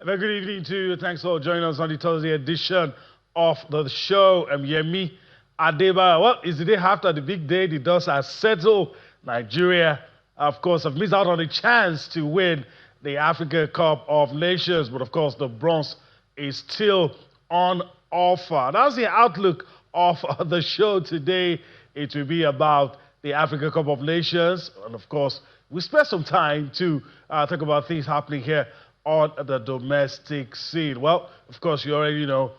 Very good evening to you. Thanks for joining us on the Thursday edition of the show. I'm Yemi Adeba. Well, it's the day after the big day. The dust has settled. Nigeria, of course, have missed out on the chance to win the Africa Cup of Nations. But, of course, the bronze is still on offer. That's the outlook of the show today. It will be about the Africa Cup of Nations. And, of course, we spent some time to talk about things happening here on the domestic scene. Well, of course, you already know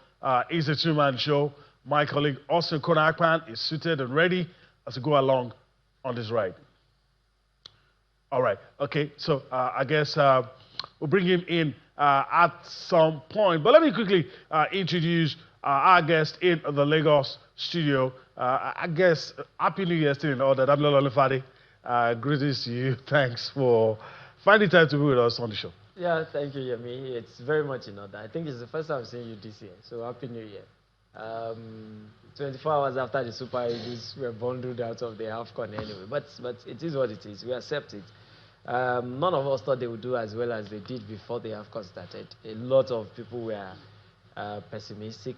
it's a two-man show. My colleague Austin Konakpan is suited and ready as we go along on this ride. All right, okay, so I guess we'll bring him in at some point. But let me quickly introduce our guest in the Lagos studio. I guess Happy New Year still in order. I'm Lola Lefade. Greetings to you. Thanks for finding time to be with us on the show. Yeah, thank you, Yemi. It's very much in order. I think it's the first time I've seen you this year, so Happy New Year. 24 hours after the Super Eagles were bundled out of the AFCON anyway, but it is what it is. We accept it. None of us thought they would do as well as they did before the AFCON started. A lot of people were pessimistic.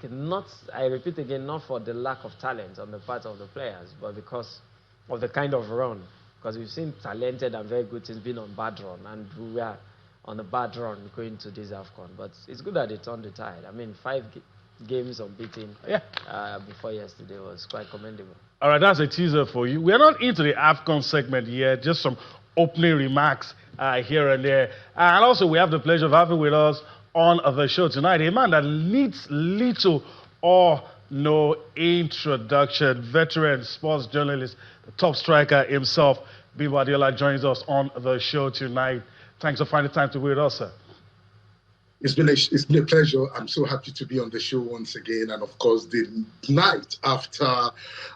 I repeat again, not for the lack of talent on the part of the players, but because of the kind of run. Because we've seen talented and very good teams being on bad run, and we were on a bad run going to this AFCON. But it's good that they turned the tide. I mean, 5 games unbeaten before yesterday was quite commendable. All right, that's a teaser for you. We're not into the AFCON segment yet, just some opening remarks here and there. And also, we have the pleasure of having with us on the show tonight a man that needs little or no introduction, veteran sports journalist, the top striker himself, Bimbo Adeola, joins us on the show tonight. Thanks for finding time to be with us, sir. It's been a pleasure. I'm so happy to be on the show once again. And of course, the night after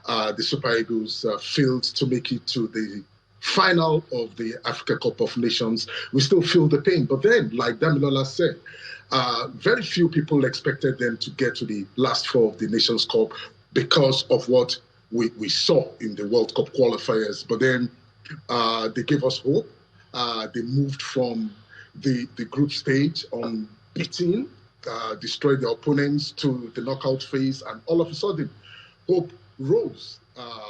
the Super Eagles failed to make it to the final of the Africa Cup of Nations, we still feel the pain. But then, like Damilola said, very few people expected them to get to the last 4 of the Nations Cup because of what we saw in the World Cup qualifiers. But then they gave us hope. They moved from the group stage unbeaten, destroyed their opponents to the knockout phase, and all of a sudden, hope rose.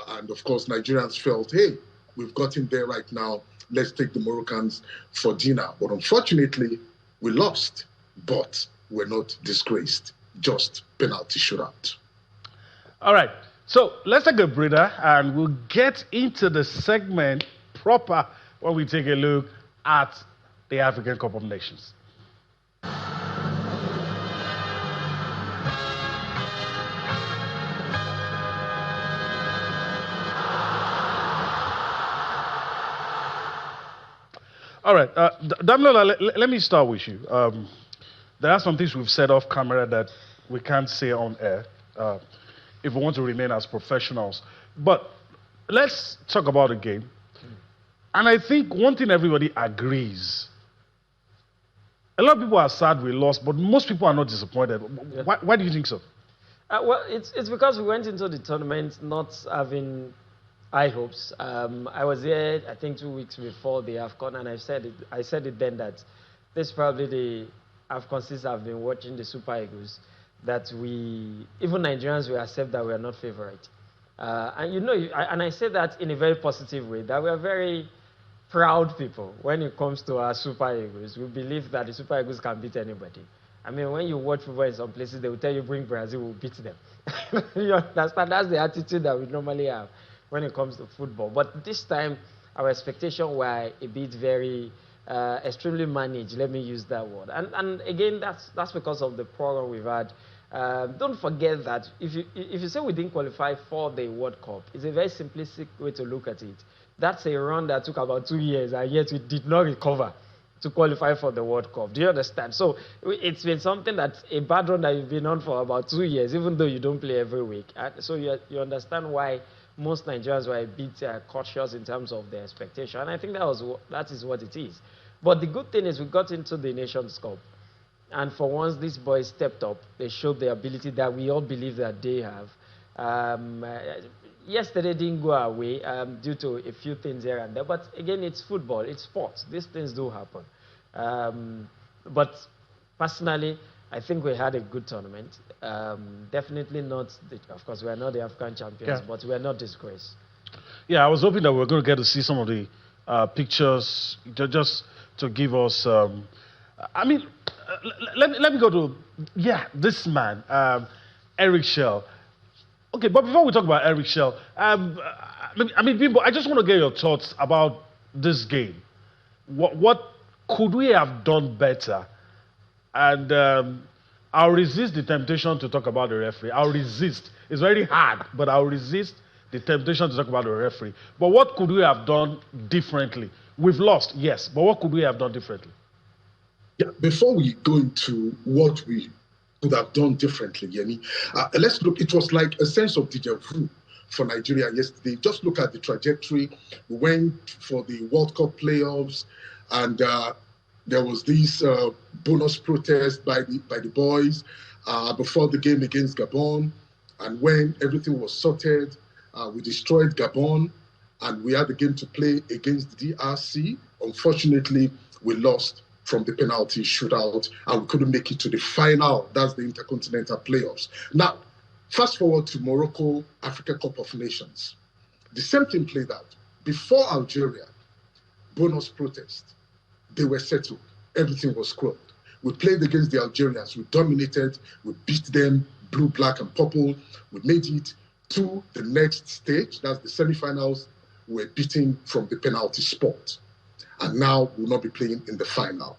And of course, Nigerians felt, hey, we've gotten there right now. Let's take the Moroccans for dinner. But unfortunately, we lost, but we're not disgraced. Just penalty shootout. All right. So let's take a breather, and we'll get into the segment proper when we take a look at the African Cup of Nations. All right, Damilola, let me start with you. There are some things we've said off camera that we can't say on air if we want to remain as professionals. But let's talk about the game. And I think one thing everybody agrees, a lot of people are sad we lost, but most people are not disappointed. Yeah. Why do you think so? Well, it's because we went into the tournament not having high hopes. I was there, I think, 2 weeks before the AFCON, and I said it then that this is probably the AFCON since I've been watching the Super Eagles, that even Nigerians will accept that we are not favorite. And I say that in a very positive way, that we are very proud people when it comes to our Super Eagles. We believe that the Super Eagles can beat anybody. I mean, when you watch football in some places, they will tell you, bring Brazil, we'll beat them. You understand? That's the attitude that we normally have when it comes to football. But this time, our expectations were a bit very extremely managed, let me use that word. And again, that's because of the program we've had. Don't forget that if you say we didn't qualify for the World Cup, it's a very simplistic way to look at it. That's a run that took about 2 years, and yet we did not recover to qualify for the World Cup. Do you understand? So it's been something that's a bad run that you've been on for about 2 years, even though you don't play every week. And so you understand why most Nigerians were a bit cautious in terms of their expectation. And I think that is what it is. But the good thing is we got into the Nations Cup. And for once, these boys stepped up. They showed the ability that we all believe that they have. Yesterday didn't go our way due to a few things here and there. But again, it's football. It's sports. These things do happen. But personally, I think we had a good tournament. Definitely not, of course, we are not the AFCON champions, but we are not disgraced. Yeah, I was hoping that we were going to get to see some of the pictures just to give us. I mean, let me go to this man, Eric Shell. Okay, but before we talk about Eric Shell, Bimbo, I just want to get your thoughts about this game. What could we have done better? And I'll resist the temptation to talk about the referee. I'll resist. It's very hard, but I'll resist the temptation to talk about the referee. But what could we have done differently? We've lost, yes, but what could we have done differently? Yeah, before we go into what we could have done differently, Yemi, let's look. It was like a sense of déjà vu for Nigeria yesterday. Just look at the trajectory. We went for the World Cup playoffs, and there was this bonus protest by the boys before the game against Gabon. And when everything was sorted, we destroyed Gabon, and we had the game to play against the DRC. Unfortunately, we lost from the penalty shootout, and we couldn't make it to the final. That's the Intercontinental Playoffs. Now, fast forward to Morocco, Africa Cup of Nations. The same thing played out. Before Algeria, bonus protest, they were settled. Everything was quelled. We played against the Algerians. We dominated. We beat them, blue, black, and purple. We made it to the next stage. That's the semifinals. We were beaten from the penalty spot. And now we'll not be playing in the final.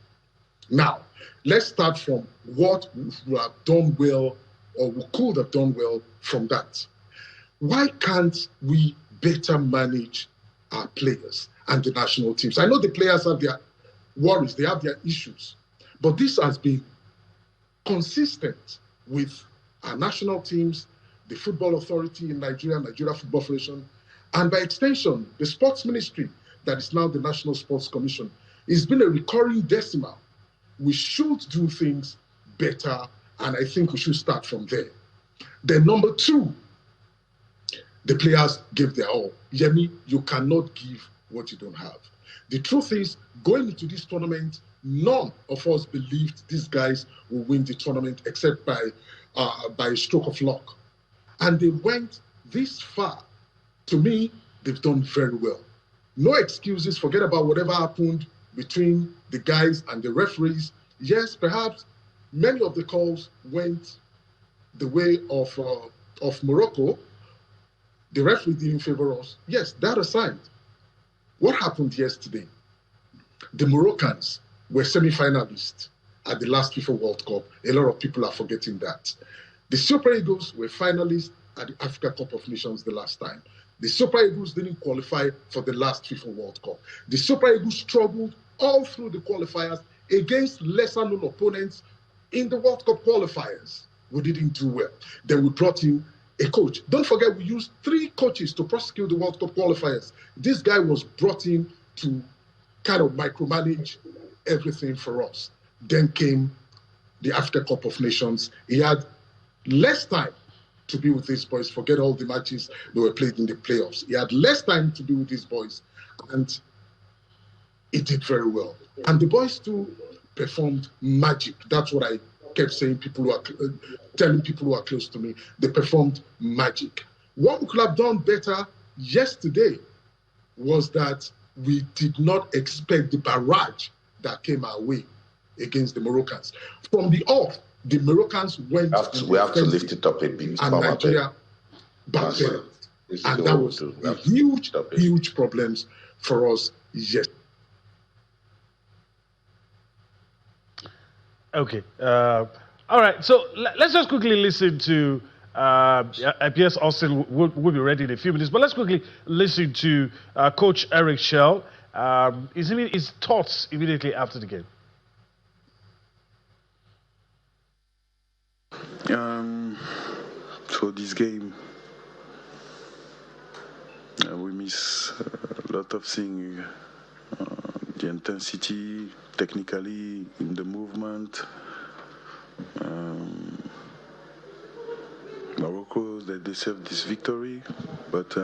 Now, let's start from what we have done well, or we could have done well from that. Why can't we better manage our players and the national teams? I know the players have their worries, they have their issues, but this has been consistent with our national teams, the Football Authority in Nigeria, Nigeria Football Federation, and by extension, the Sports Ministry, that is now the National Sports Commission. It's been a recurring decimal. We should do things better, and I think we should start from there. Then number two, the players gave their all. Yemi, you cannot give what you don't have. The truth is, going into this tournament, none of us believed these guys will win the tournament except by a stroke of luck. And they went this far. To me, they've done very well. No excuses, forget about whatever happened between the guys and the referees. Yes, perhaps many of the calls went the way of Morocco. The referee didn't favor us. Yes, that aside, what happened yesterday? The Moroccans were semi-finalists at the last FIFA World Cup. A lot of people are forgetting that. The Super Eagles were finalists at the Africa Cup of Nations the last time. The Super Eagles didn't qualify for the last FIFA World Cup. The Super Eagles struggled all through the qualifiers against lesser-known opponents in the World Cup qualifiers. We didn't do well. Then we brought in a coach. Don't forget, we used 3 coaches to prosecute the World Cup qualifiers. This guy was brought in to kind of micromanage everything for us. Then came the Africa Cup of Nations. He had less time to be with these boys. Forget all the matches that were played in the playoffs. He had less time to be with these boys, and he did very well. And the boys too performed magic. That's what I kept saying. Telling people who are close to me, they performed magic. What we could have done better yesterday was that we did not expect the barrage that came our way against the Moroccans. From the off, the Moroccans went. We have to lift it up a bit. And Nigeria backed them. And that was huge problems for us. Yes. Okay. All right. So let's just quickly listen to. PS Austin will be ready in a few minutes, but let's quickly listen to Coach Eric Shell. His thoughts immediately after the game. So this game, we miss a lot of things. The intensity, technically, in the movement. Morocco, they deserved this victory, but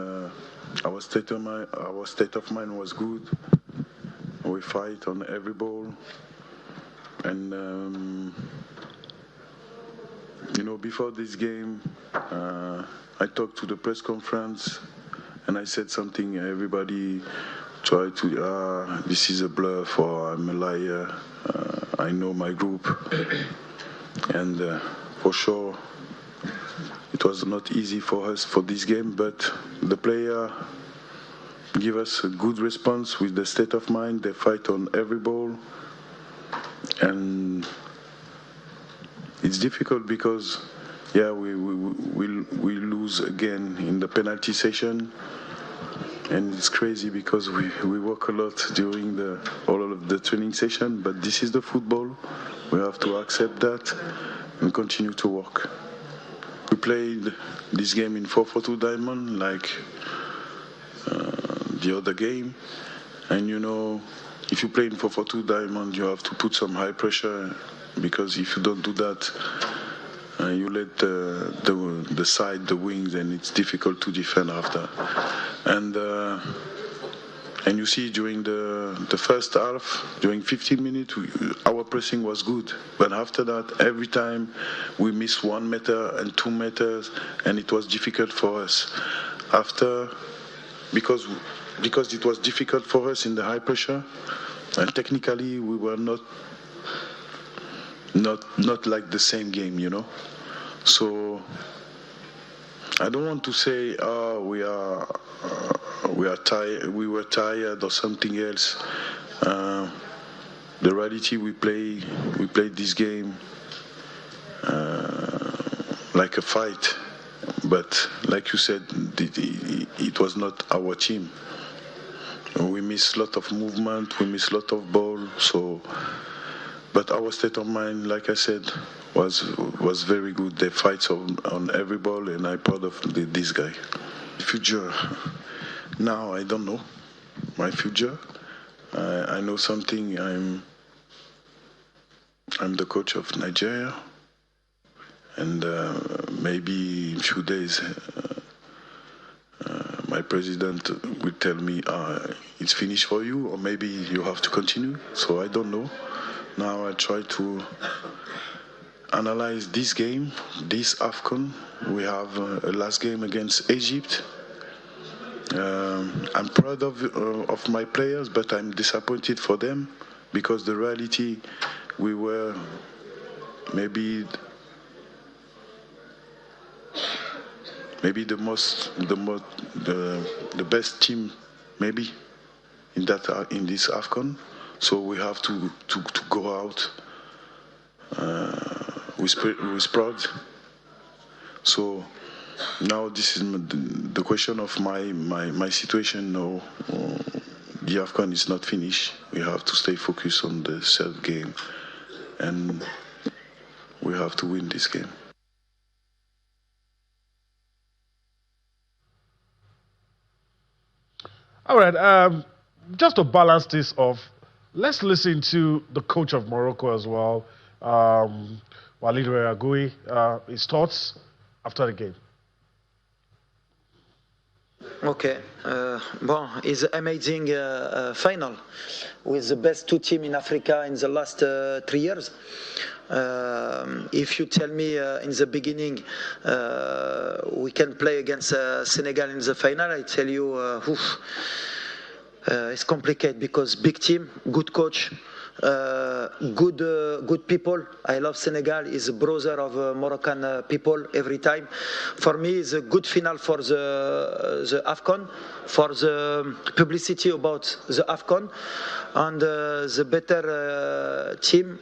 our state of mind was good. We fight on every ball. And before this game, I talked to the press conference, and I said something. Everybody tried to, this is a bluff, or I'm a liar. I know my group, and for sure, it was not easy for us for this game, but the player give us a good response with the state of mind. They fight on every ball, and it's difficult because, we lose again in the penalty session, and it's crazy because we work a lot during all of the training session. But this is the football. We have to accept that and continue to work. We played this game in 4-4-2 diamond, like the other game, and if you play in 4-4-2 diamond, you have to put some high pressure, because if you don't do that, you let the side, the wings, and it's difficult to defend after. And you see during the first half, during 15 minutes, our pressing was good. But after that, every time we missed 1 meter and 2 meters, and it was difficult for us. Because it was difficult for us in the high pressure, and technically we were not like the same game, So I don't want to say, we were tired or something else. The reality, we played this game like a fight, but like you said, it was not our team. We missed a lot of movement, we missed a lot of ball. But our state of mind, like I said, was very good. They fight on every ball, and I'm proud of this guy. Future, now I don't know my future. I know something. I'm the coach of Nigeria, and maybe in a few days, my president will tell me it's finished for you, or maybe you have to continue. So I don't know. Now I try to analyze this game, this AFCON. We have a last game against Egypt. I'm proud of my players, but I'm disappointed for them, because the reality, we were maybe the best team, maybe in this AFCON. So we have to go out with proud. So now this is the question of my situation. No, the AFCON is not finished. We have to stay focused on the third game, and we have to win this game. All right, just to balance this off, let's listen to the coach of Morocco as well, Walid Regragui, his thoughts after the game. Okay, it's an amazing final with the best 2 teams in Africa in the last 3 years. If you tell me in the beginning we can play against Senegal in the final, I tell you it's complicated, because big team, good coach, good people. I love Senegal. He's a brother of Moroccan people every time. For me, it's a good final for the AFCON, for the publicity about the AFCON, and the better team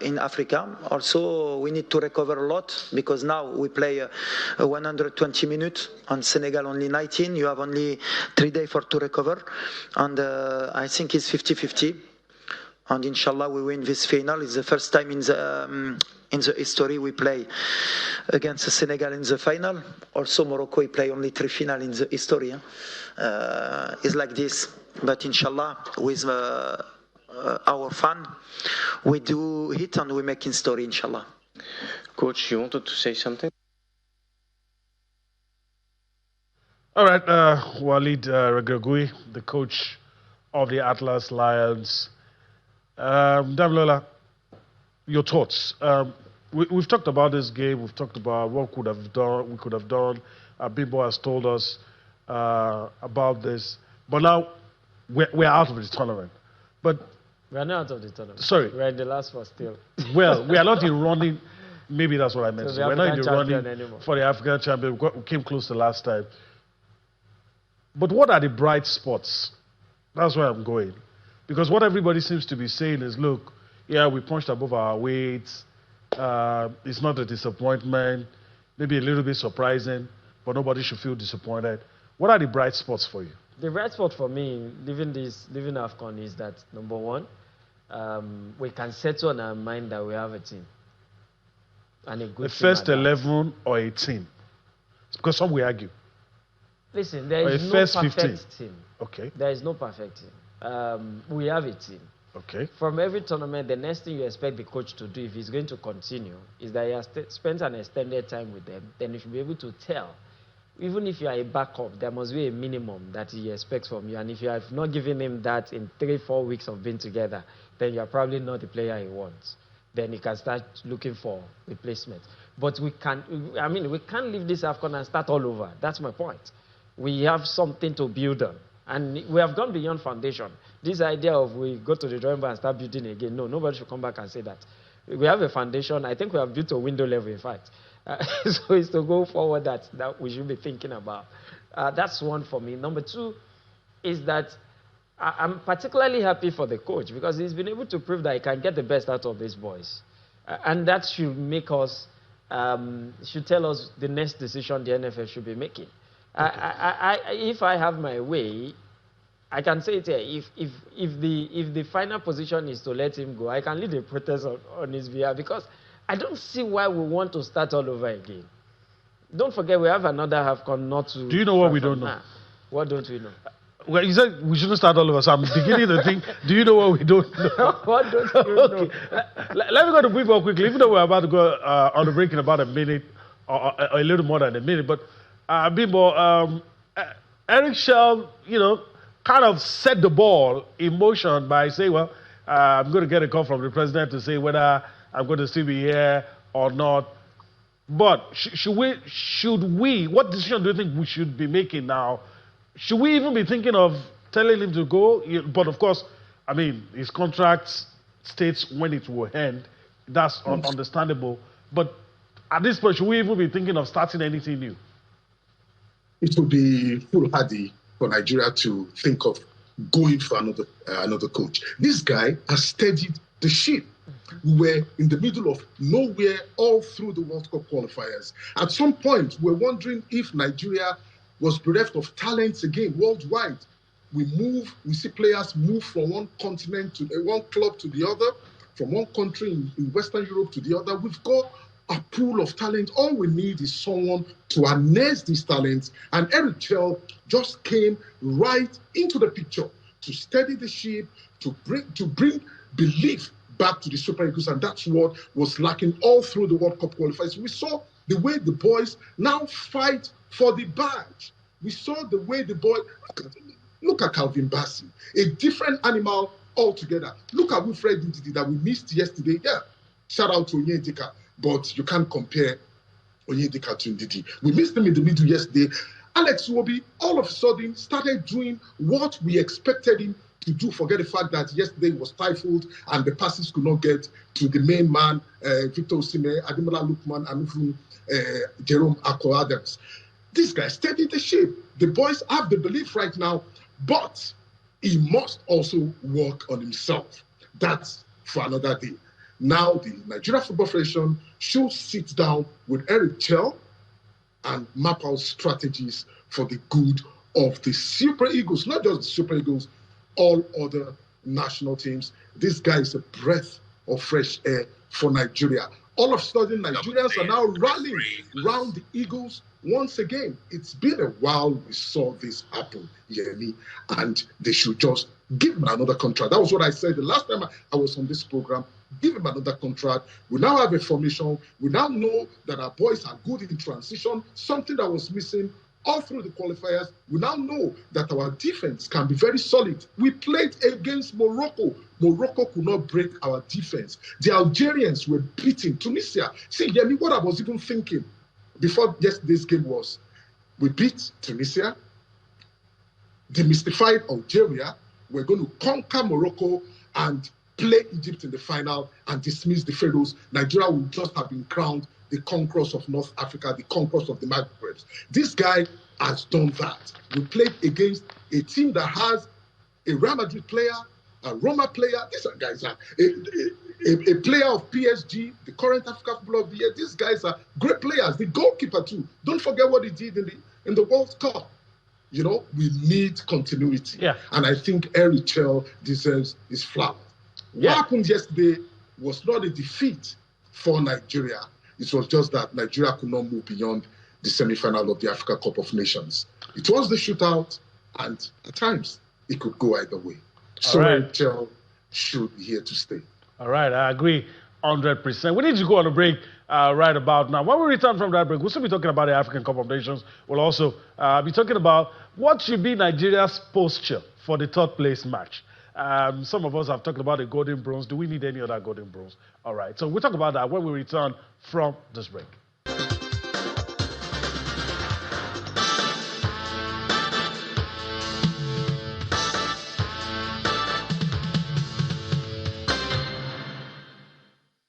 in Africa. Also, we need to recover a lot, because now we play 120 minutes, and Senegal only 19. You have only 3 days to recover, and I think it's 50-50. And inshallah, we win this final. It's the first time in the history we play against Senegal in the final. Also, Morocco, we play only 3 finals in the history. It's like this, but inshallah, with our fan, we do it and we make in story, inshallah. Coach, you wanted to say something? All right, Walid Regragui, the coach of the Atlas Lions. Damilola, your thoughts. We've talked about this game. We've talked about what we could have done. Bimbo has told us about this. But now we're out of the tournament. But We are not out of the tournament. sorry. We're in the last four still. Well, we are not in running. Maybe that's what I meant. So the We're not in the African running champion anymore. for the African champion. We came close the last time. But what are the bright spots? That's where I'm going. Because what everybody seems to be saying is, look, yeah, we punched above our weights. It's not a disappointment. Maybe a little bit surprising, but nobody should feel disappointed. What are the bright spots for you? The bright spot for me, leaving AFCON, is that, number one, we can settle on our mind that we have a team. And a good The team first at that. 11 or a team? Because some will argue. Listen, there Or is a no first perfect 15. team. Okay, There is no perfect team. We have a team. okay. From every tournament, the next thing you expect the coach to do, if he's going to continue, is that he has spent an extended time with them. Then you should be able to tell. Even if you are a backup, there must be a minimum that he expects from you. And if you have not given him that in 3-4 weeks of being together, then you are probably not the player he wants. Then he can start looking for replacement. But we can't leave this AFCON and start all over. That's my point. We have something to build on. And we have gone beyond foundation. This idea of we go to the drawing board and start building again, no, nobody should come back and say that. We have a foundation. I think we have built a window level, in fact. So it's to go forward that we should be thinking about. That's one for me. Number two is that I'm particularly happy for the coach because he's been able to prove that he can get the best out of these boys. And that should make us, should tell us the next decision the NFF should be making. If I have my way, I can say it here. If the final position is to let him go, I can lead a protest on his behalf because I don't see why we want to start all over again. Don't forget, we have another AFCON not to. Do you know what we don't know? Now. What don't we know? Well, you said we shouldn't start all over, so I'm beginning to think, do you know what we don't know? What don't you know? Okay. Let me go to Bimbo quickly, even though we're about to go on the break in about a minute, or a little more than a minute. But Bimbo, Eric Shell, kind of set the ball in motion by saying, well, I'm going to get a call from the president to say whether I'm going to still be here or not. But should we, what decision do you think we should be making now? Should we even be thinking of telling him to go? But of course, I mean, his contract states when it will end. That's understandable. But at this point, should we even be thinking of starting anything new? It would be foolhardy for Nigeria to think of going for another coach. This guy has steadied the ship. We were in the middle of nowhere all through the World Cup qualifiers. At some point, we're wondering if Nigeria was bereft of talents again worldwide. We see players move from one continent to one club to the other, from one country in Western Europe to the other. We've got a pool of talent. All we need is someone to harness these talents. And Eric Chell just came right into the picture to steady the ship, to bring belief back to the Super Eagles, and that's what was lacking all through the World Cup qualifiers. We saw the way the boys now fight for the badge. We saw the way the boy, look at Calvin Bassey, a different animal altogether. Look at Wilfred Ndidi that we missed yesterday. Yeah, shout out to Onyedika, but you can't compare Onyedika to Ndidi. We missed him in the middle yesterday. Alex Iwobi all of a sudden started doing what we expected him to do. Forget the fact that yesterday was stifled and the passes could not get to the main man, Victor Osimhen, Ademola Lookman, and even Jerome Akol Adams. This guy steadied the ship. The boys have the belief right now, but he must also work on himself. That's for another day. Now the Nigeria Football Federation should sit down with Eric Chell and map out strategies for the good of the Super Eagles, not just the Super Eagles, all other national teams. This guy is a breath of fresh air for Nigeria. All of a sudden, Nigerians are now rallying around the Eagles once again. It's been a while we saw this happen, Yemi, and they should just give him another contract. That was what I said the last time I was on this program. Give him another contract. We now have a formation. We now know that our boys are good in transition, something that was missing all through the qualifiers. We now know that our defense can be very solid. We played against Morocco. Morocco could not break our defense. The Algerians were beating Tunisia. See, Yemi, what I was even thinking before yesterday's game was, we beat Tunisia, demystified Algeria, we're going to conquer Morocco and play Egypt in the final and dismiss the Pharaohs. Nigeria would just have been crowned the conquerors of North Africa, the conquerors of the Maghreb. This guy has done that. We played against a team that has a Real Madrid player, a Roma player. These are guys are a player of PSG, the current African Footballer of the Year. These guys are great players. The goalkeeper too. Don't forget what he did in the World Cup. You know, we need continuity. Yeah. And I think Eric Chell deserves his flowers. Yeah. What happened yesterday was not a defeat for Nigeria. It was just that Nigeria could not move beyond the semi-final of the Africa Cup of Nations. It was the shootout, and at times it could go either way. So Eric Chell should be here to stay. All right, I agree 100%. We need to go on a break right about now. When we return from that break, we'll still be talking about the African Cup of Nations. We'll also be talking about what should be Nigeria's posture for the third place match. Some of us have talked about the golden bronze. Do we need any other golden bronze? All right, so we'll talk about that when we return from this break.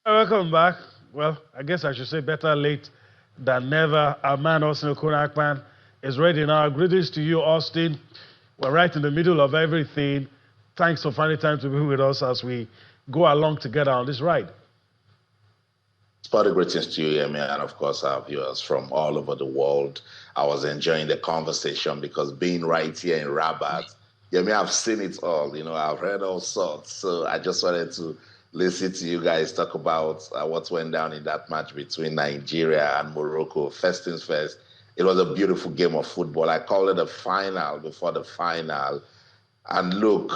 Welcome back. Well, I guess I should say better late than never. Our man, Austin Okunakpan, is ready now. Greetings to you, Austin. We're right in the middle of everything. Thanks for finding time to be with us as we go along together on this ride. Spotty greetings to you, Yemi, and of course our viewers from all over the world. I was enjoying the conversation because being right here in Rabat, Yemi, I've seen it all. You know, I've heard all sorts. So I just wanted to listen to you guys talk about what went down in that match between Nigeria and Morocco. First things first, it was a beautiful game of football. I called it a final before the final. And look,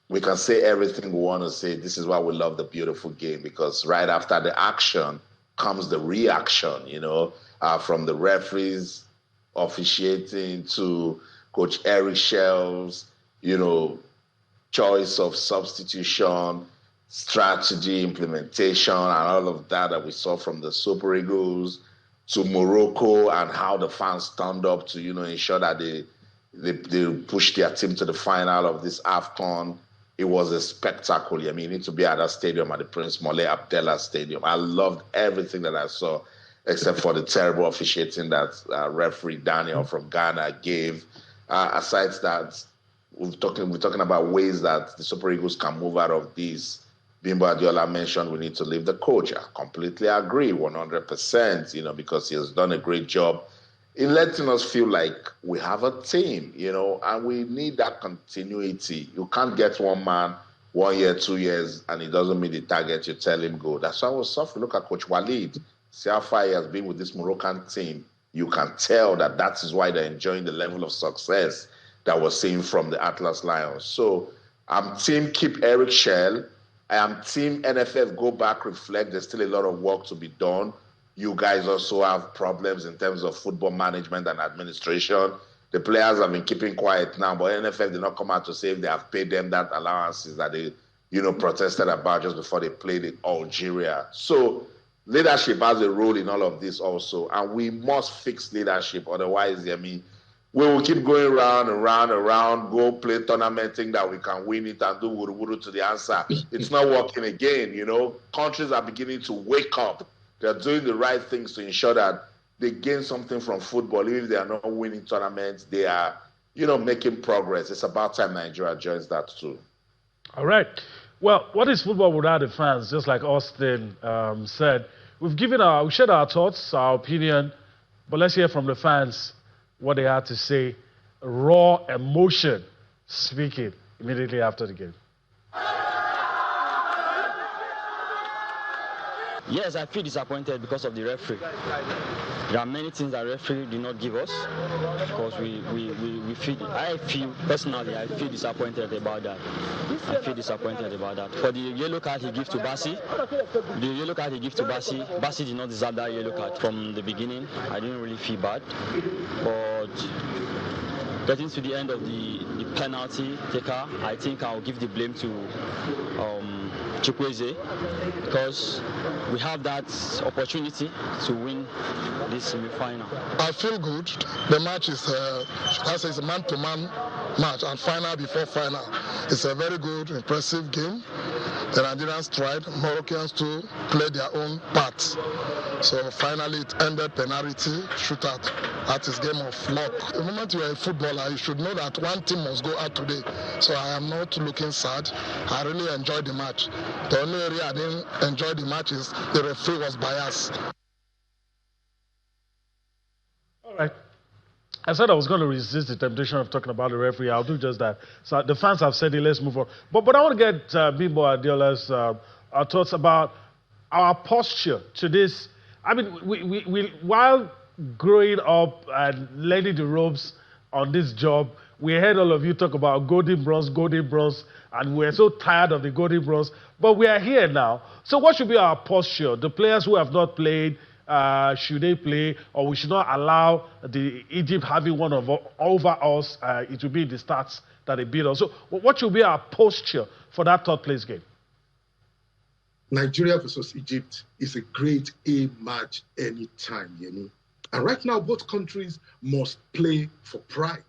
we can say everything we want to say. This is why we love the beautiful game, because right after the action comes the reaction, you know, from the referees officiating to Coach Eric Shell's, you know, choice of substitution, strategy, implementation, and all of that we saw from the Super Eagles to Morocco and how the fans turned up to, you know, ensure that they pushed their team to the final of this AFCON. It was a spectacle. I mean, you need to be at that stadium, at the Prince Moulay Abdallah Stadium. I loved everything that I saw, except for the terrible officiating that referee Daniel from Ghana gave. Aside that, we're talking about ways that the Super Eagles can move out of this. Bimbo Adiola mentioned we need to leave the coach. I completely agree, 100%, you know, because he has done a great job in letting us feel like we have a team, you know, and we need that continuity. You can't get one man 1 year, 2 years, and it doesn't meet the target, you tell him go. That's why I was soft. Look at Coach Walid. See how far he has been with this Moroccan team. You can tell that is why they're enjoying the level of success that we're seeing from the Atlas Lions. So I'm team keep Eric Shell. I am team NFF go back, reflect. There's still a lot of work to be done. You guys also have problems in terms of football management and administration. The players have been keeping quiet now, but NFF did not come out to say if they have paid them that allowances that they, you know, protested about just before they played in Algeria. So leadership has a role in all of this also, and we must fix leadership. Otherwise, I mean, we will keep going round and round and round, go play tournament, think that we can win it and do wuru-wuru to the answer. It's not working again, you know. Countries are beginning to wake up. They're doing the right things to ensure that they gain something from football. Even if they are not winning tournaments, they are, you know, making progress. It's about time Nigeria joins that too. All right. Well, what is football without the fans? Just like Austin said, we shared our thoughts, our opinion, but let's hear from the fans what they had to say. Raw emotion speaking immediately after the game. Yes, I feel disappointed because of the referee. There are many things that referee did not give us because personally, I feel disappointed about that. For the yellow card he gives to Bassi, Bassi did not deserve that yellow card from the beginning. I didn't really feel bad. But getting to the end of the penalty taker, I think I'll give the blame to Chukwueze, because we have that opportunity to win this semi-final. I feel good. The match is, it's a man-to-man match, and final before final. It's a very good, impressive game. The Nigerians tried, Moroccans too played their own parts. So finally it ended penalty shootout. That is game of luck. The moment you are a footballer, you should know that one team must go out today. So I am not looking sad. I really enjoyed the match. The only area I didn't enjoy the match is the referee was biased. All right. I said I was going to resist the temptation of talking about the referee. I'll do just that. So the fans have said it. Let's move on. But I want to get Bimbo Adeola's thoughts about our posture to this. I mean, we while growing up and learning the ropes on this job, we heard all of you talk about golden bronze, and we're so tired of the golden bronze. But we are here now. So what should be our posture? The players who have not played, should they play, or we should not allow the Egypt having one over us? It will be the stats that they beat us. So what should be our posture for that third place game? Nigeria versus Egypt is a grade A match anytime, And right now, both countries must play for pride.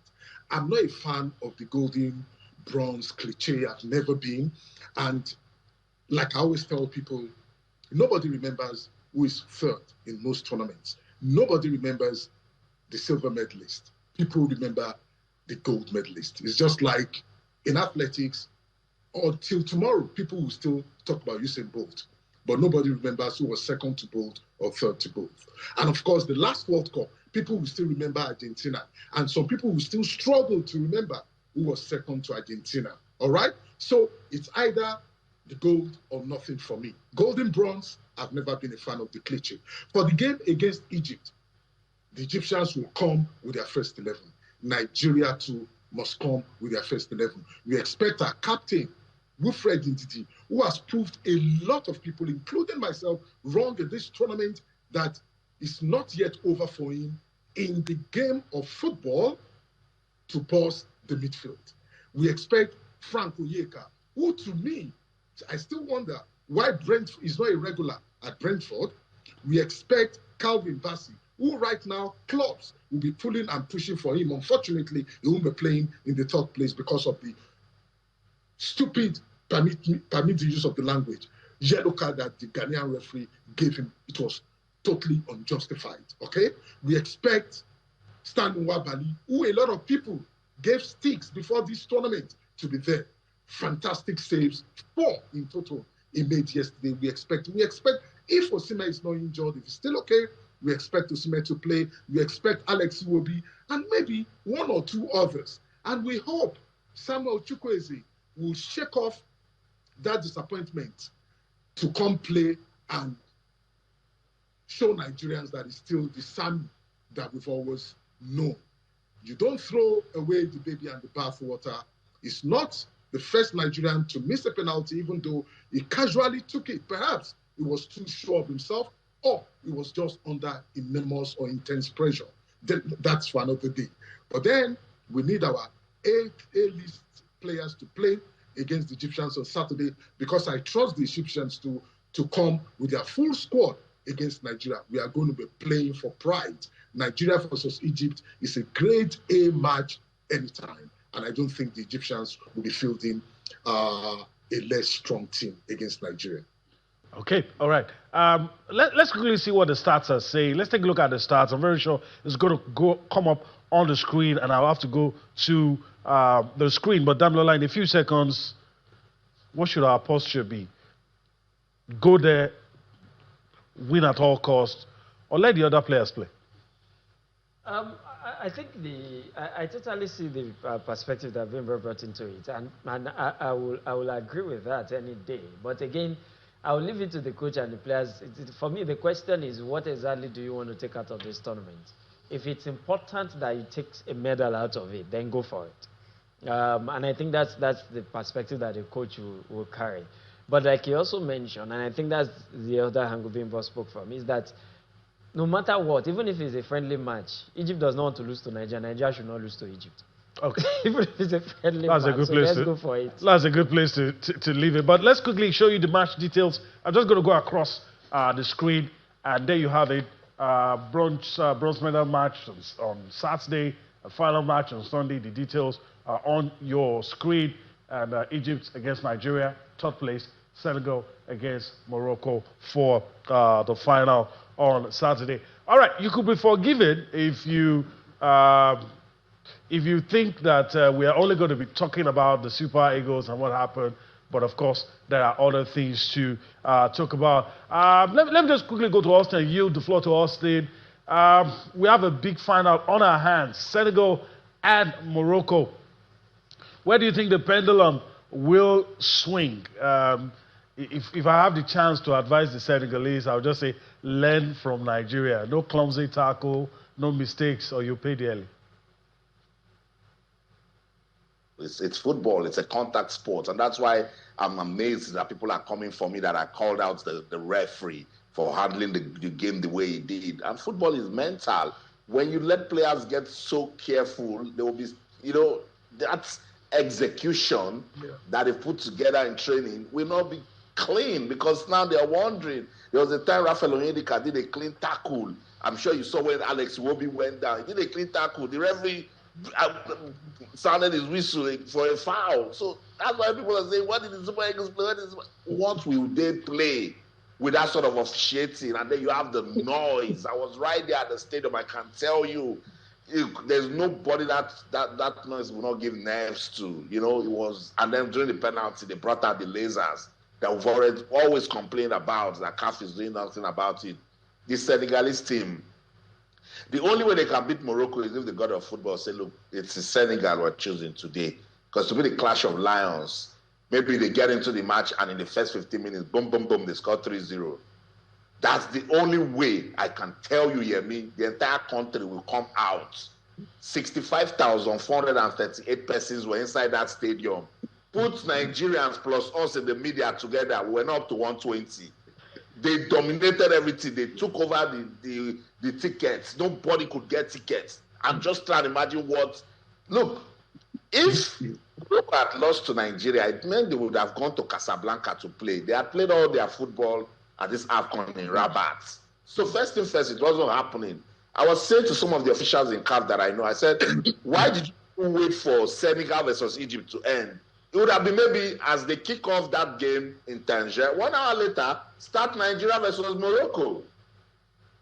I'm not a fan of the golden bronze cliche. I've never been. And like I always tell people, nobody remembers who is third in most tournaments. Nobody remembers the silver medalist. People remember the gold medalist. It's just like in athletics, until tomorrow, people will still talk about Usain Bolt, but nobody remembers who was second to Bolt or third to Bolt. And of course, the last World Cup, people will still remember Argentina, and some people will still struggle to remember who was second to Argentina. All right? So it's either the gold or nothing for me. Golden bronze, I've never been a fan of the cliche. For the game against Egypt, the Egyptians will come with their first 11. Nigeria too must come with their first 11. We expect our captain, Wilfred Ndidi, who has proved a lot of people, including myself, wrong in this tournament, that it's not yet over for him in the game of football to boss the midfield. We expect Frank Onyeka, who to me, I still wonder why Brent is not a regular at Brentford. We expect Calvin Bassey, who right now clubs will be pulling and pushing for him. Unfortunately, he won't be playing in the third place because of the stupid, permit the use of the language, yellow card that the Ghanaian referee gave him. It was totally unjustified, okay? We expect Stan Nwabali, who a lot of people gave sticks before this tournament, to be there. Fantastic saves, 4 in total he made yesterday. We expect if Osimhen is not injured, if he's still okay, we expect Osimhen to play. We expect Alex Iwobi and maybe 1 or 2 others. And we hope Samuel Chukwueze will shake off that disappointment to come play and show Nigerians that it's still the Sam that we've always known. You don't throw away the baby and the bathwater. It's not the first Nigerian to miss a penalty, even though he casually took it. Perhaps he was too sure of himself, or he was just under enormous or intense pressure. That's for another day. But then we need our A-list players to play against the Egyptians on Saturday, because I trust the Egyptians to come with their full squad against Nigeria. We are going to be playing for pride. Nigeria versus Egypt is a grade A match anytime. And I don't think the Egyptians will be fielding a less strong team against Nigeria. Okay, all right. Let's quickly see what the stats are saying. Let's take a look at the stats. I'm very sure it's going to come up on the screen, and I'll have to go to the screen. But Damilola, in a few seconds, what should our posture be? Go there, win at all costs, or let the other players play? I think I totally see the perspective that Bimbo brought into it, and I will agree with that any day. But again, I'll leave it to the coach and the players. For me, the question is, what exactly do you want to take out of this tournament? If it's important that you take a medal out of it, then go for it. And I think that's the perspective that the coach will carry. But like he also mentioned, and I think that's the other angle Bimbo spoke from, is that no matter what, even if it's a friendly match, Egypt does not want to lose to Nigeria. Nigeria should not lose to Egypt. Okay. Even if it's a friendly That's match, a good so place let's to go for it. That's a good place to leave it. But let's quickly show you the match details. I'm just going to go across the screen, and there you have it. Bronze medal match on Saturday, a final match on Sunday. The details are on your screen. And Egypt against Nigeria, third place. Senegal against Morocco for the final on Saturday. All right, you could be forgiven if you think that we are only going to be talking about the Super Eagles and what happened, but of course there are other things to talk about. Let me just quickly go to Austin and yield the floor to Austin. We have a big final on our hands, Senegal and Morocco. Where do you think the pendulum will swing? If I have the chance to advise the Senegalese, I would just say learn from Nigeria. No clumsy tackle, no mistakes, or you pay dearly. It's football. It's a contact sport. And that's why I'm amazed that people are coming for me that I called out the referee for handling the game the way he did. And football is mental. When you let players get so careful, there will be, that's execution that they put together in training will not be clean, because now they are wondering. There was a time Rafael Onyedika did a clean tackle. I'm sure you saw when Alex Iwobi went down. He did a clean tackle. The referee sounded his whistle for a foul. So that's why people are saying, what did the Super Eagles play? What will they play with that sort of officiating? And then you have the noise. I was right there at the stadium. I can tell you, there's nobody that noise will not give nerves to. It was, and then during the penalty, they brought out the lasers that we've always complained about, that CAF is doing nothing about it. The Senegalese team, the only way they can beat Morocco is if the god of football say, look, it's the Senegal we're choosing today. Because to be the clash of lions, maybe they get into the match and in the first 15 minutes, boom, boom, boom, they score 3-0. That's the only way I can tell you, Yemi, the entire country will come out. 65,438 persons were inside that stadium. Put Nigerians plus us in the media together, we were not up to 120. They dominated everything. They took over the tickets. Nobody could get tickets. I'm just trying to imagine what... Look, if Morocco had lost to Nigeria, it meant they would have gone to Casablanca to play. They had played all their football at this AFCON in Rabat. So first thing first, it wasn't happening. I was saying to some of the officials in CAF that I know, I said, why did you wait for Senegal versus Egypt to end? It would have been maybe as they kick off that game in Tangier, 1 hour later, start Nigeria versus Morocco,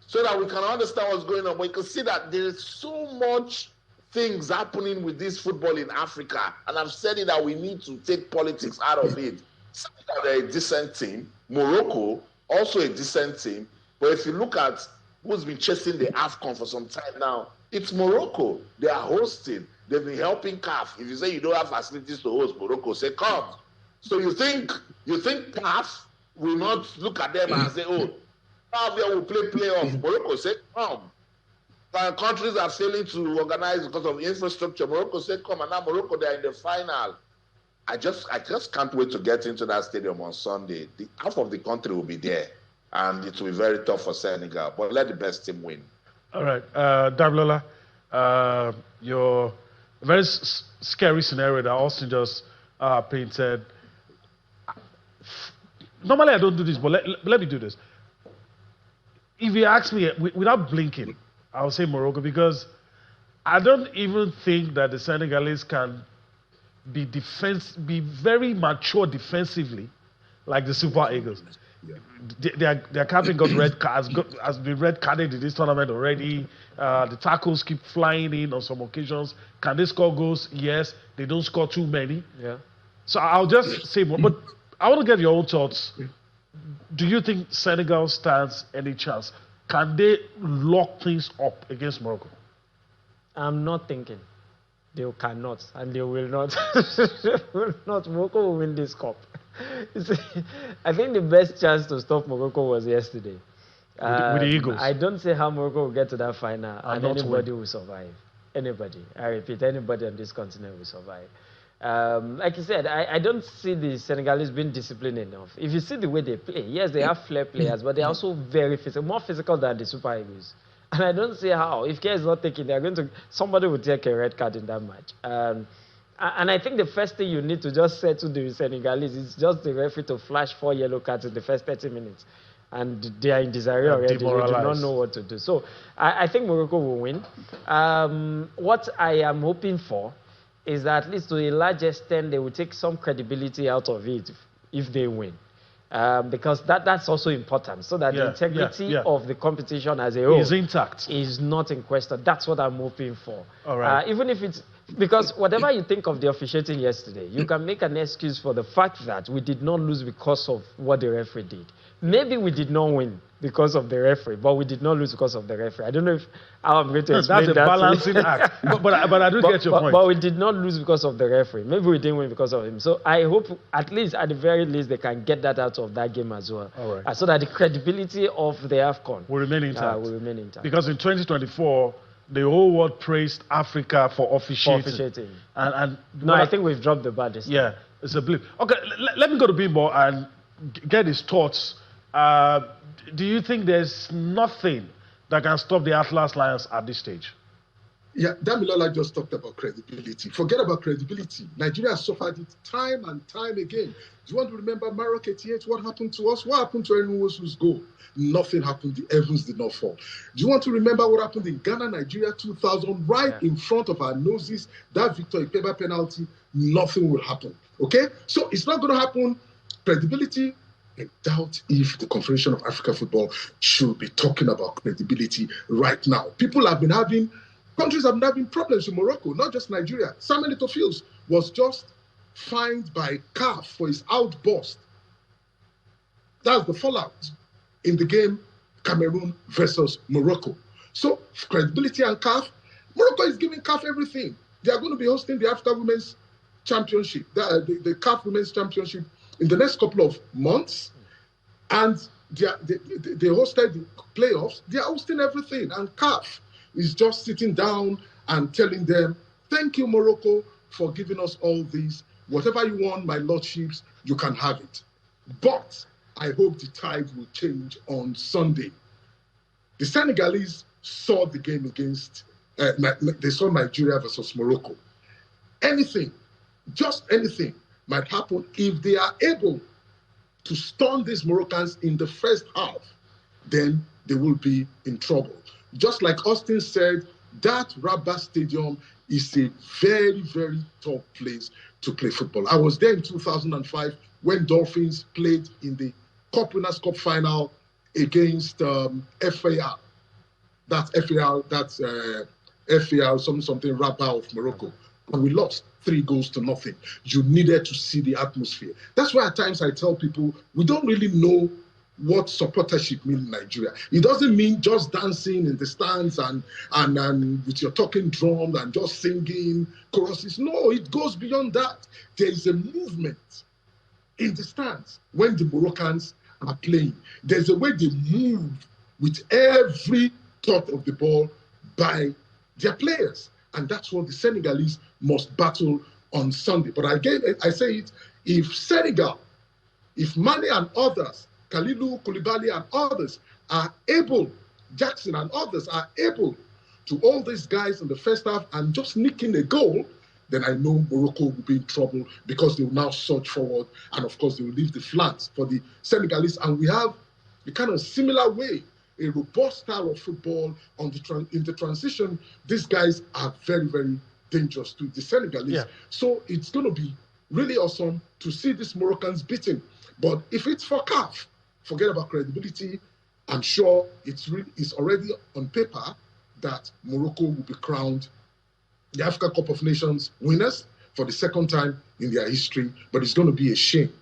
so that we can understand what's going on. But you can see that there is so much things happening with this football in Africa. And I've said it that we need to take politics out of it. Senegal, they're a decent team. Morocco, also a decent team. But if you look at who's been chasing the AFCON for some time now, it's Morocco. They are hosting. They've been helping CAF. If you say you don't have facilities to host Morocco, say come. So you think CAF will not look at them and say, oh, CAF will play playoffs. Morocco say come. Countries are failing to organize because of infrastructure. Morocco say come, and now Morocco, they're in the final. I just can't wait to get into that stadium on Sunday. Half of the country will be there, and it will be very tough for Senegal. But let the best team win. All right, Dablola, your very scary scenario that Austin just painted. Normally I don't do this, but let me do this. If you ask me without blinking, I'll say Morocco, because I don't even think that the Senegalese can be very mature defensively like the Super Eagles. Yeah. Their captain got has been red carded in this tournament already. The tackles keep flying in on some occasions. Can they score goals? Yes. They don't score too many. Yeah. So I'll just say more. But I want to get your own thoughts. Do you think Senegal stands any chance? Can they lock things up against Morocco? I'm not thinking. They cannot, and they will not. Morocco will win this cup. I think the best chance to stop Morocco was yesterday. With the Eagles. I don't see how Morocco will get to that final and not anybody will survive. Anybody. I repeat, anybody on this continent will survive. Like you said, I don't see the Senegalese being disciplined enough. If you see the way they play, yes, they have flair players, but they're also very physical, more physical than the Super Eagles. And I don't see how. If care is not taken, somebody will take a red card in that match. And I think the first thing you need to just say to the Senegalese is just the referee to flash 4 yellow cards in the first 30 minutes. And they are in disarray already. They do not know what to do. So I think Morocco will win. What I am hoping for is that at least to a large extent they will take some credibility out of it if they win. Because that's also important, so that the integrity of the competition as a whole is intact, is not in question. That's what I'm hoping for. All right. Even if it's because whatever you think of the officiating yesterday, you can make an excuse for the fact that we did not lose because of what the referee did. Maybe we did not win because of the referee, but we did not lose because of the referee. I don't know how I'm going to explain that. That's a balancing act. But I do get your point. But we did not lose because of the referee. Maybe we didn't win because of him. So I hope at the very least, they can get that out of that game as well. All right. So that the credibility of the AFCON will remain intact. Because in 2024, the whole world praised Africa for officiating. No, I think we've dropped the bar this time. Yeah, it's a blip. Okay, let me go to Bimbo and get his thoughts. Do you think there's nothing that can stop the Atlas Lions at this stage? Yeah, Damilola just talked about credibility. Forget about credibility. Nigeria has suffered it time and time again. Do you want to remember Maroc 88? What happened to us? What happened to Enuwosu's goal? Nothing happened. The heavens did not fall. Do you want to remember what happened in Ghana, Nigeria 2000? Right in front of our noses, that Victor Ikpeba penalty, nothing will happen. Okay? So it's not going to happen. Credibility, I doubt if the Confederation of African Football should be talking about credibility right now. Countries have been having problems with Morocco, not just Nigeria. Samuel Eto'o was just fined by CAF for his outburst. That's the fallout in the game Cameroon versus Morocco. So credibility and CAF, Morocco is giving CAF everything. They are going to be hosting the Africa Women's Championship, the CAF Women's Championship in the next couple of months, and they hosted the playoffs. They are hosting everything, and CAF is just sitting down and telling them, thank you, Morocco, for giving us all these. Whatever you want, my lordships, you can have it. But I hope the tide will change on Sunday. The Senegalese saw the game against, they saw Nigeria versus Morocco. Anything, just anything might happen if they are able to stun these Moroccans in the first half, then they will be in trouble. Just like Austin said, that Rabat Stadium is a very, very tough place to play football. I was there in 2005 when Dolphins played in the Cup Winners' Cup final against FAR. That's FAR, something Rabat of Morocco. And we lost 3-0. You needed to see the atmosphere. That's why at times I tell people, we don't really know what supportership means in Nigeria. It doesn't mean just dancing in the stands and with your talking drums and just singing choruses. No, it goes beyond that. There is a movement in the stands when the Moroccans are playing. There's a way they move with every thought of the ball by their players. And that's what the Senegalese must battle on Sunday. But I say it, if Senegal, if Mane and others, Kalilou, Koulibaly and others are able, Jackson and others are able to hold these guys in the first half and just nick in a goal, then I know Morocco will be in trouble because they will now surge forward and of course they will leave the flanks for the Senegalese. And we have a kind of similar way, a robust style of football in the transition. These guys are very, very dangerous to the Senegalese. Yeah. So it's going to be really awesome to see these Moroccans beaten. But if it's for CAF, forget about credibility. I'm sure it's already on paper that Morocco will be crowned the Africa Cup of Nations winners for the second time in their history. But it's going to be a shame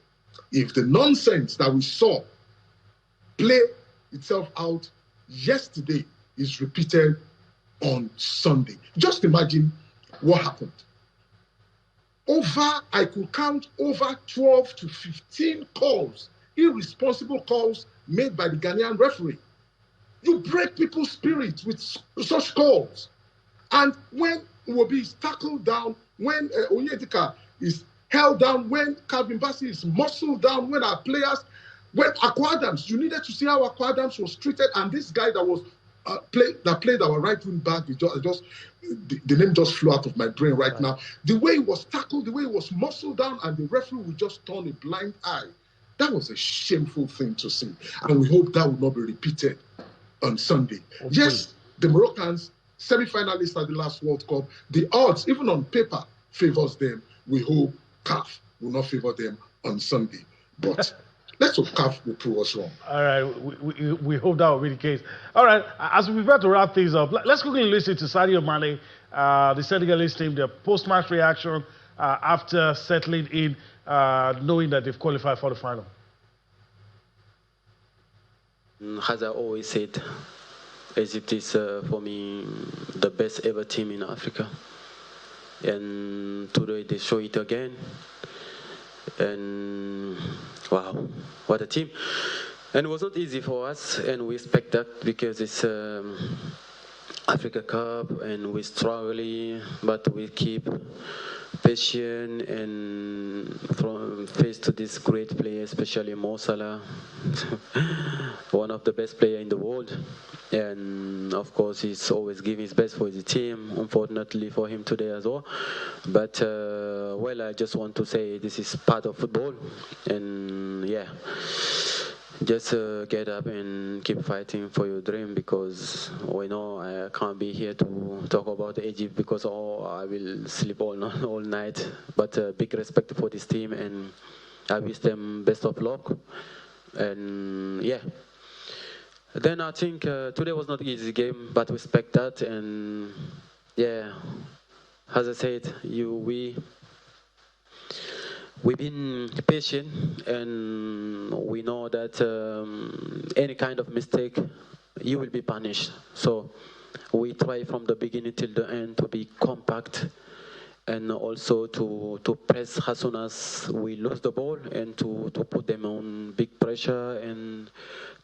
if the nonsense that we saw play itself out yesterday is repeated on Sunday. Just imagine what happened. I could count over 12 to 15 calls, irresponsible calls made by the Ghanaian referee. You break people's spirit with such calls. And when Iwobi is tackled down, when Onyedika is held down, when Calvin Bassey is muscled down, when our players, when Akwa Adams, you needed to see how Akwa Adams was treated, and this guy that was played our right wing back, the name just flew out of my brain right now. The way he was tackled, the way he was muscled down, and the referee would just turn a blind eye. That was a shameful thing to see, and we hope that will not be repeated on Sunday. Okay. Yes, the Moroccans, semi-finalists at the last World Cup, the odds, even on paper, favors them. We hope CAF will not favor them on Sunday. But let's hope CAF will prove us wrong. All right, we hope that will be the case. All right, as we prepare to wrap things up, let's quickly listen to Sadio Mane, the Senegalese team, their post-match reaction after settling in, knowing that they've qualified for the final. As I always said, Egypt is, for me, the best ever team in Africa. And today they show it again. And wow, what a team. And it was not easy for us, and we expect that because it's Africa Cup and we struggle, but we keep patient and face to this great player, especially Mo Salah, one of the best players in the world. And of course, he's always giving his best for his team. Unfortunately for him today as well. But well, I just want to say this is part of football, and yeah, just get up and keep fighting for your dream, because we know I can't be here to talk about Egypt because I will sleep all night. But big respect for this team, and I wish them best of luck. And yeah. Then I think today was not an easy game, but we expect that. And yeah, as I said, we've been patient, and we know that any kind of mistake, you will be punished. So we try from the beginning till the end to be compact, and also to press as soon as we lose the ball, and to put them on big pressure, and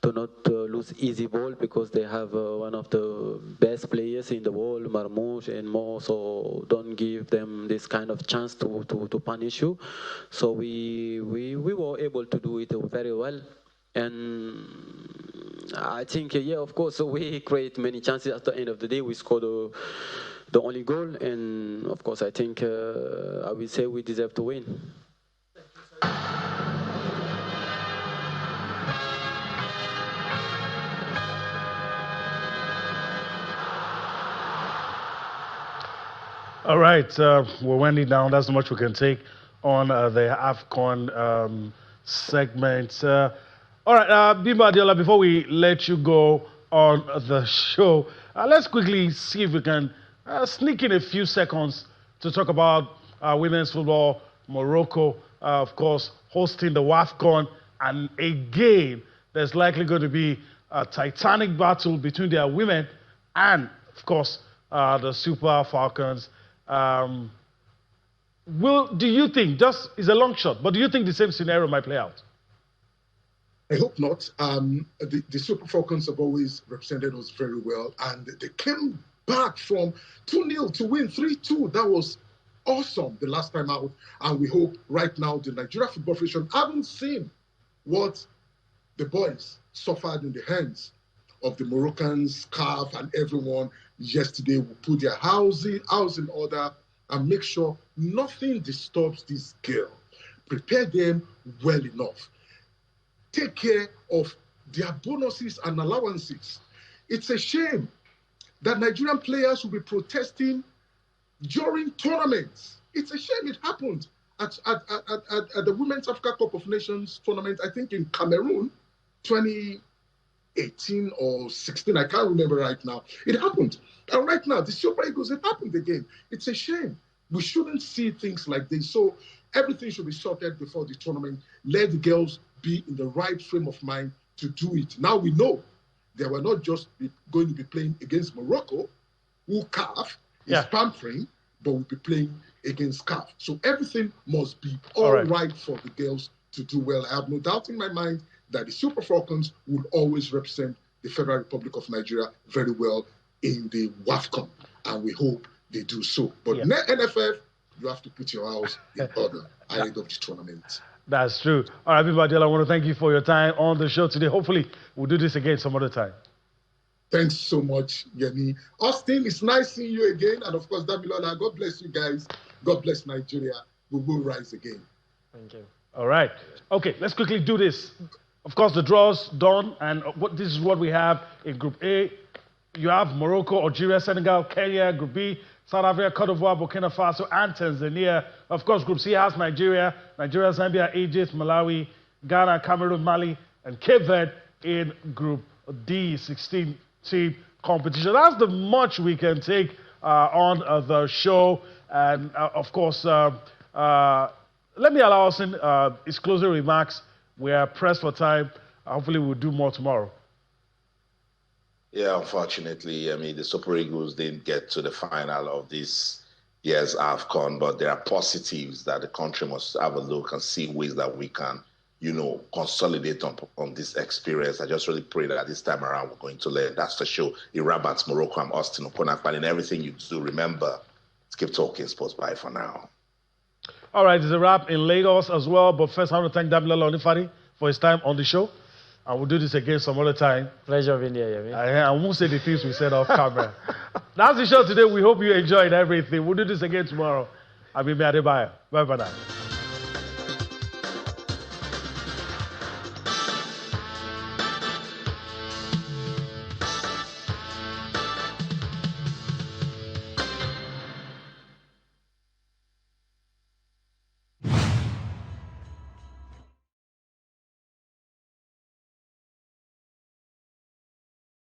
to not lose easy ball, because they have one of the best players in the world, Marmoush and Mo, so don't give them this kind of chance to punish you. So we were able to do it very well. And I think, yeah, of course, we create many chances. At the end of the day, we scored the only goal, and of course, I think I will say we deserve to win. All right, we're winding down. That's how much we can take on the AFCON segment. All right, Bimba Adiola, before we let you go on the show, let's quickly see if we can sneak in a few seconds to talk about women's football. Morocco, of course, hosting the AFCON, and again, there's likely going to be a titanic battle between their women and, of course, the Super Falcons. Do you think, just is a long shot, but do you think the same scenario might play out? I hope not. The Super Falcons have always represented us very well, and they came back from 2-0 to win 3-2. That was awesome the last time out, and we hope right now the Nigeria Football Federation haven't seen what the boys suffered in the hands of the Moroccans, CAF, and everyone yesterday. Will put their house in order and make sure nothing disturbs this girl. Prepare them well enough. Take care of their bonuses and allowances. It's a shame that Nigerian players will be protesting during tournaments. It's a shame it happened at the Women's Africa Cup of Nations tournament, I think in Cameroon, 2018 or 16, I can't remember right now. It happened. And right now, the Super Eagles, it happened again. It's a shame. We shouldn't see things like this. So everything should be sorted before the tournament. Let the girls be in the right frame of mind to do it. Now we know they were not just going to be playing against Morocco, who CAF is pampering, but will be playing against CAF. So everything must be all right for the girls to do well. I have no doubt in my mind that the Super Falcons will always represent the Federal Republic of Nigeria very well in the AFCON, and we hope they do so. But NFF, you have to put your house in order ahead of the tournament. That's true. All right, Bimba Adela, I want to thank you for your time on the show today. Hopefully, we'll do this again some other time. Thanks so much, Yemi. Austin, it's nice seeing you again. And of course, Damilola, God bless you guys. God bless Nigeria. We will rise again. Thank you. All right. Okay, let's quickly do this. Of course, the draw's done, and this is what we have in Group A. You have Morocco, Algeria, Senegal, Kenya. Group B, South Africa, Cote d'Ivoire, Burkina Faso, and Tanzania. Of course, Group C has Nigeria, Zambia, Egypt, Malawi, Ghana, Cameroon, Mali, and Cape Verde in Group D, 16-team competition. That's the much we can take on the show. And, of course, let me allow Austin his closing remarks. We are pressed for time. Hopefully, we'll do more tomorrow. Yeah, unfortunately, I mean, the Super Eagles didn't get to the final of this year's AFCON, but there are positives that the country must have a look and see ways that we can, consolidate on this experience. I just really pray that this time around we're going to learn. That's the show. In Rabat, Morocco, I'm Austin Okonakpan. In everything you do, remember, let's keep talking sports. Bye for now. All right, it's a wrap in Lagos as well. But first, I want to thank Damilola Onifari for his time on the show. And we'll do this again some other time. Pleasure being here, Yemi. I won't say the things we said off camera. That's the show today. We hope you enjoyed everything. We'll do this again tomorrow. I'm Imi Adebayo. Bye for now.